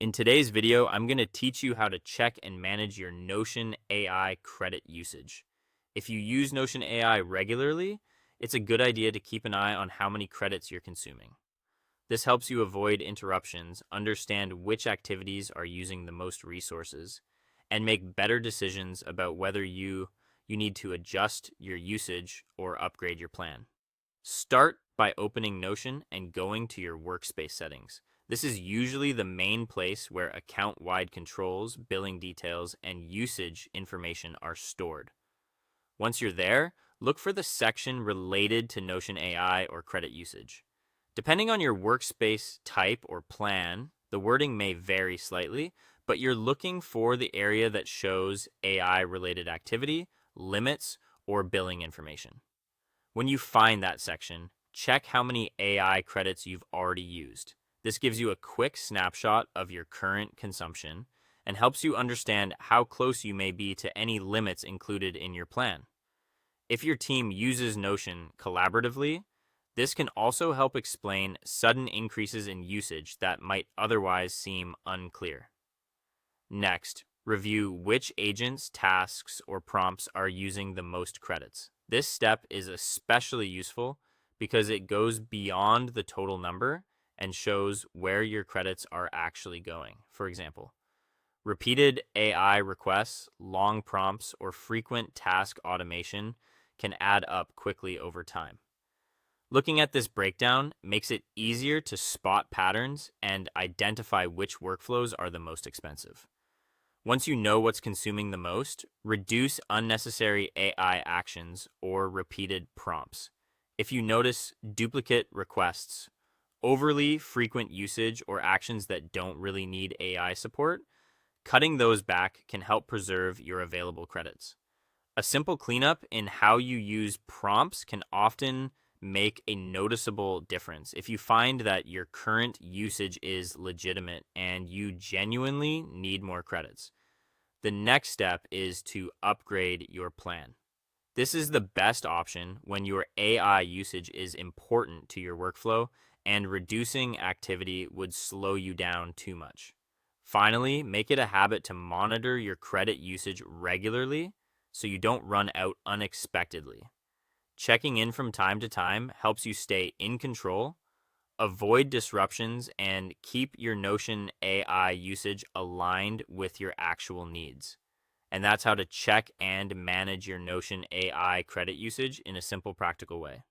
In today's video, I'm going to teach you how to check and manage your Notion AI credit usage. If you use Notion AI regularly, it's a good idea to keep an eye on how many credits you're consuming. This helps you avoid interruptions, understand which activities are using the most resources, and make better decisions about whether you need to adjust your usage or upgrade your plan. Start by opening Notion and going to your workspace settings. This is usually the main place where account-wide controls, billing details, and usage information are stored. Once you're there, look for the section related to Notion AI or credit usage. Depending on your workspace type or plan, the wording may vary slightly, but you're looking for the area that shows AI-related activity, limits, or billing information. When you find that section, check how many AI credits you've already used. This gives you a quick snapshot of your current consumption and helps you understand how close you may be to any limits included in your plan. If your team uses Notion collaboratively, this can also help explain sudden increases in usage that might otherwise seem unclear. Next, review which agents, tasks, or prompts are using the most credits. This step is especially useful because it goes beyond the total number and shows where your credits are actually going. For example, repeated AI requests, long prompts, or frequent task automation can add up quickly over time. Looking at this breakdown makes it easier to spot patterns and identify which workflows are the most expensive. Once you know what's consuming the most, reduce unnecessary AI actions or repeated prompts. If you notice duplicate requests, overly frequent usage, or actions that don't really need AI support, cutting those back can help preserve your available credits. A simple cleanup in how you use prompts can often make a noticeable difference. If you find that your current usage is legitimate and you genuinely need more credits, the next step is to upgrade your plan. This is the best option when your AI usage is important to your workflow and reducing activity would slow you down too much. Finally, make it a habit to monitor your credit usage regularly so you don't run out unexpectedly. Checking in from time to time helps you stay in control, avoid disruptions, and keep your Notion AI usage aligned with your actual needs. And that's how to check and manage your Notion AI credit usage in a simple, practical way.